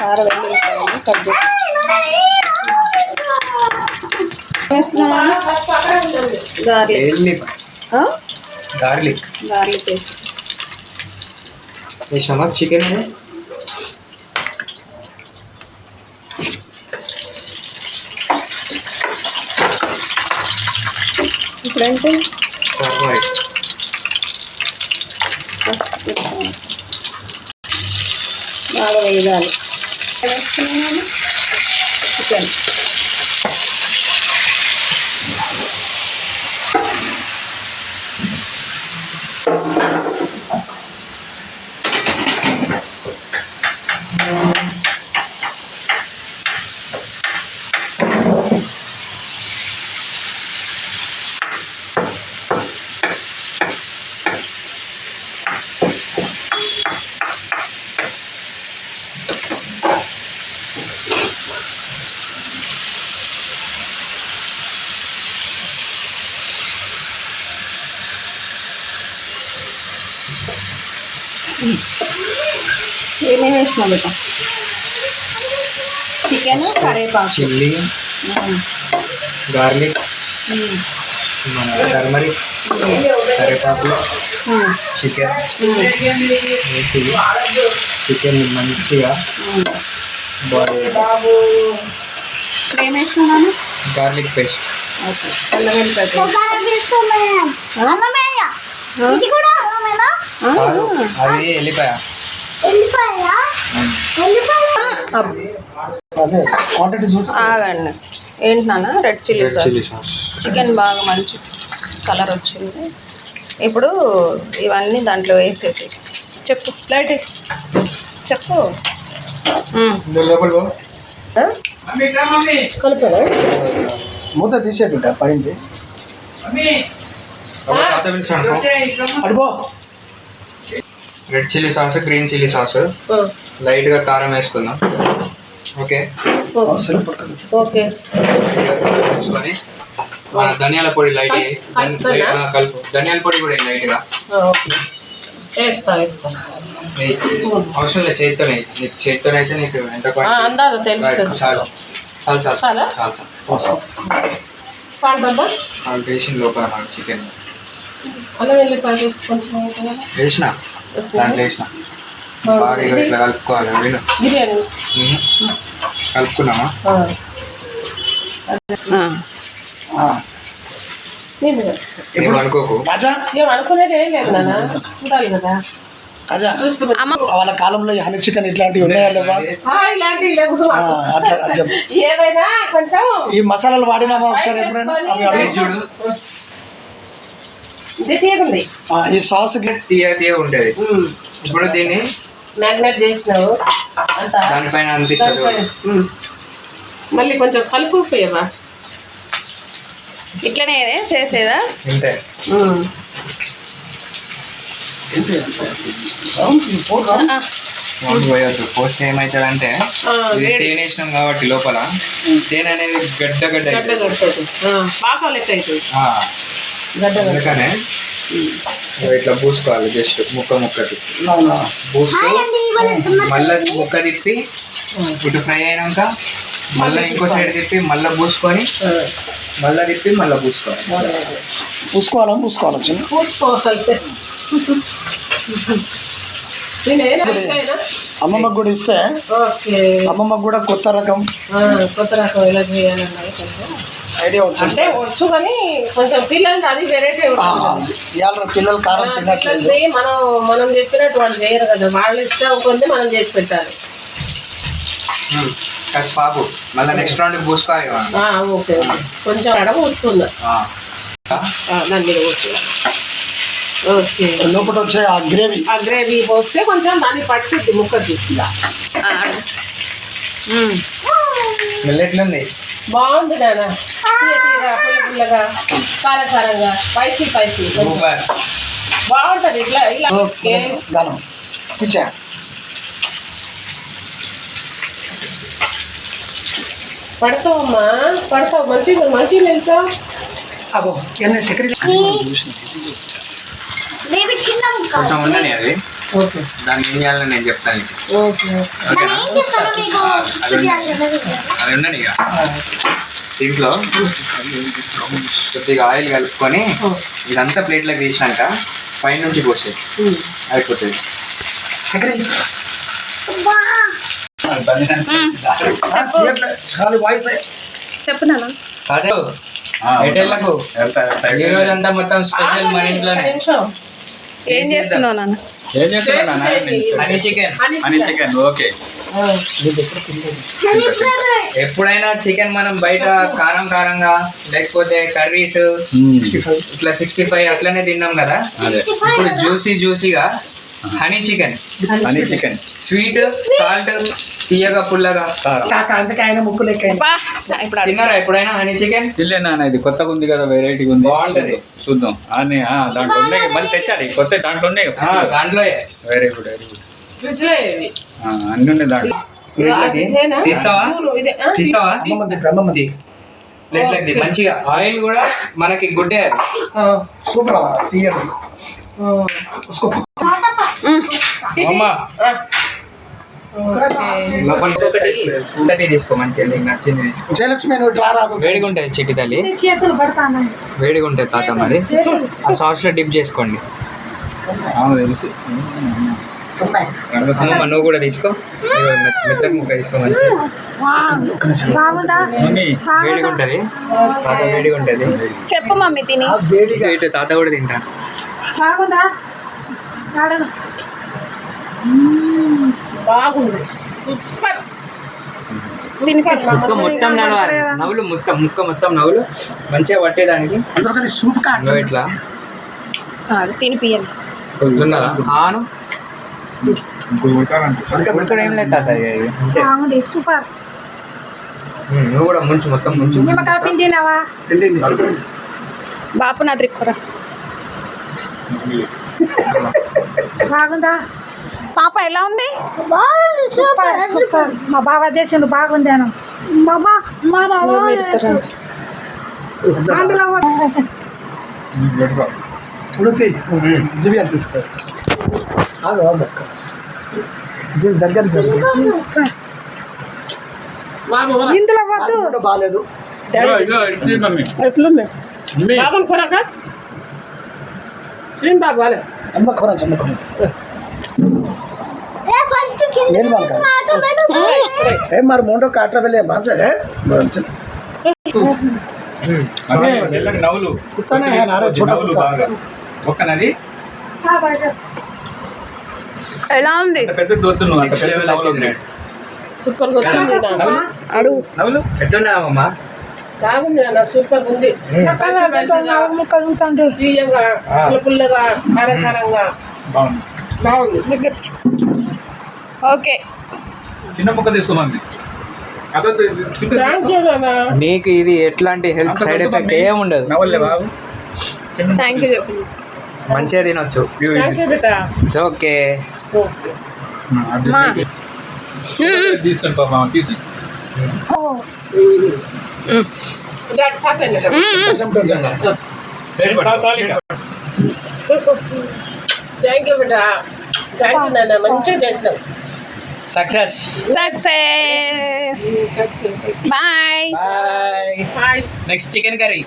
కారం వెళ్ళి కట్ చేసి గార్లిక్ వేసి వేసామా చికెన్ ఇప్పుడంటే బాగా వేయాలి. వేస్తున్నాను చికెన్ ఏమేమి వేసినావు బేట? చికెన్, కరివేపాకు, చిల్లీ, గార్లిక్, మన టర్మరిక్, కరివేపాకు, చికెన్ వేసి చికెన్ మంచిగా ఏం వేస్తున్నాను? గార్లిక్ పేస్ట్, అది వెళ్ళిపోయా ఆగండి. ఏంటి నాన్న? Red chilli sauce. చికెన్ బాగా మంచి కలర్ వచ్చింది. ఇప్పుడు ఇవన్నీ దాంట్లో వేసేది. చెప్పు లైట్ చెప్పు. కలిపారా? మూత తీసేది పైంది. అడుగో red chilli sauce, green chilli sauce, light గా కారం వేసుకుందాం. Okay okay. వేసుకొని మన ధనియాల పొడి లైట్ కలుపు. ధనియాల పొడి కూడా లైట్ గా అవసరం లేదు. చేతితోనే, నీకు చేతితోనైతే నీకు ఎంత తెలుస్తుంది. చాలు చాలు చాలు చాలు చాలు. వేసిన లోపల మనకు చికెన్ వేసిన దాంట్లో వేసిన బాగా ఇట్లా కలుపుకోవాలి. విను, కలుపుకున్నామా? ఏమనుకోకు. వాళ్ళ కాలంలో హనీ చికెన్ ఇట్లాంటివి ఉన్నాయా లేవా? అట్లా ఈ మసాలాలు వాడినామా ఒకసారి ఎప్పుడైనా? చూడు, ఈ సాస్ తీయ ఉండేది. ఇప్పుడు దీన్ని మ్యాగ్నేట్ చేసినావు దానిపైన అనిపిస్తుంది. మళ్ళీ కొంచెం కలుపు పోయేవా? ఇట్లనే చేసేదా? అంతే. పోయొద్దు. పోస్తే ఏమవుతుంది అంటే తేనె వేసినాం కాబట్టి లోపల తేనె అనేది గడ్డ గడ్డ అందుకనే ఇట్లా పూసుకోవాలి. జస్ట్ ముక్క ముక్కకి పూసుకో. మళ్ళీ ముక్క తిప్పి ఇటు ఫ్రై అయినాక మళ్ళీ ఇంకో సైడ్ తిప్పి మళ్ళీ పూసుకొని మళ్ళీ తిప్పి మళ్ళీ పూసుకోవాలి. అమ్మమ్మకు కూడా ఇస్తే అమ్మమ్మకు కూడా కొత్త రకం ఎలా చేయాలన్నది కొంచెం ఐడియా వచ్చేస్తే వచ్చు. కానీ కొంచెం పిల్లలకి అది వెరైటీ పిల్లలు కారం తినట్లేదు. మనం చెప్పినట్టు వాళ్ళు చేయరు కదా. వాళ్ళు ఇష్టం కొంది మనం చేసి పెట్టాలి. పాపు మళ్ళీ నెక్స్ట్ రౌండ్ పూసుకోవాలి. ఓకే. కొంచెం అడ పూస్తుందా? దాని మీద పూస్తున్నా. ఓకే. లోపల వచ్చే ఆ గ్రేవీ పోస్తే కొంచెం దాన్ని పట్టుద్ది ముక్కకి. స్మెల్ ఎట్లుంది? బాగుంది నాన్న. పుల్ల పుల్లగా, కారకారంగా, స్పైసీ బాగుంటుంది. ఇట్లా ఇలా. ఓకే. పడతావమ్మా, పడతావు. మంచిగా నిల్చో. కొంచెం ఉండని అది ఓకే దాన్ని ఏం చేయాలని నేను చెప్తాను నీకు. ఓకే ఓకేనా? అది ఉండండి ఇక. దీంట్లో కొద్దిగా ఆయిల్ కలుపుకొని ఇదంతా ప్లేట్లోకి తీసినాక పైనుంచి పోసేది అయిపోతుంది. చెప్పు నాన్న. ఎటెళ్ళకు ఈ రోజంతా మొత్తం స్పెషల్ మన ఇంట్లోనే. ఏం చేస్తున్నావు నాన్న? Honey chicken. Chicken okay. ఎప్పుడైనా చికెన్ మనం బయట కారం కారంగా లేకపోతే కర్రీస్ ఇట్లా 65 అట్లనే తిన్నాం కదా. ఇప్పుడు జ్యూసీగా హనీ చికెన్. స్వీట్ సాల్ట్ తీయగా పుల్లగా బా, ఇప్పుడు తిన్నారా ఎప్పుడైనా హనీ చికెన్? తిల్లేనా ఇది కొత్తగా ఉంది కదా, వెరైటీగా ఉంది. బాగుంటది. చూద్దాం. దాంట్లో ఉన్నాయి మళ్ళీ తెచ్చాడు కొత్త. దాంట్లో ఉన్నాయి దాంట్లో వెరీ గుడ్ ఫ్రిడ్జ్ లో ఇవి అన్ని ఉన్నాయి దాంట్లో. ప్లేట్లకి తీస్తావా? తీస్తావా? బ్రహ్మమతి ప్లేట్లకి మంచిగా ఆయిల్ కూడా మనకి గుడ్డే. సూపర్ తీయండి. అమ్మా ఒకటి తీసుకో, మంచిగా నీకు నచ్చింది తీసుకో. జయలక్ష్మి నువ్వు డ్రా రాదు. వేడిగా ఉంటుంది చిట్టి తల్లి, చేతులు పడతాను. వేడిగా ఉంటుంది తాత. మరి ఆ సాస్ లో డిప్ చేసుకోండి. తెలుసు. అమ్మమ్మ నువ్వు కూడా తీసుకో, మెత్తగా ముక్క తీసుకో. మంచిగా వేడిగా ఉంటుంది తాత, వేడిగా ఉంటుంది. చెప్పు మమ్మీ తిని. ఇటు తాత కూడా తింటాను. బాగుందా? బాగుంది సూపర్. ముక్క మొత్తం నడవాలి, నవ్వులు ముక్క మొత్తం నవ్వులు మంచిగా పట్టేదానికి. సూప్ నువ్వు ఇట్లా తినిపియాలి. ఉన్నదా? ఆను ఉడకడం ఏం లేదు తాత, ఇది అంతే. బాగుంది, సూపర్. నువ్వు కూడా ముంచు, మొత్తం ముంచు. నిమ్మకాయ పిండి తిన్నావా? బాపు నా త్రిక్కురా. బాగుందా పాప? ఎలా ఉంది? Super super. మా బావ చేసిండు, బాగుంది అను. అందులో ఉడితే దివి అంత ఇస్తారు. దగ్గర ఇందులో వద్దు. బాగాలేదు. ఎట్లుంది బాగుంది కూరక? ఏం బాగాలే అమ్మ కూర మరి ముందు కాట్రవెళ్ళే బాగా నవ్వులు బాగా ఒక్కనది ఎలా ఉంది? పెద్ద దొద్దు సూపర్ వచ్చింది. అడుగు. నవ్వులు ఎట్లున్నావమ్మా? బాగుంది అన్న, సూపర్ ఉంది. తీయగా పుల్లగా కారకారంగా బాగుంది. ఓకే, చిన్న ముక్క తీసుకోమని. నీకు ఇది ఎట్లాంటి హెల్త్ సైడ్ ఎఫెక్ట్ ఏం ఉండదు. నవ్వలే బాబు. థ్యాంక్ యూ చెప్పు. మంచిగా తినొచ్చు. It's okay. తీసుకొని పాప తీసి థ్యాంక్ యూ బేటా, థ్యాంక్ యూ నాన్న, మంచిగా చేసినావు. Success. Bye. Bye. Next chicken curry.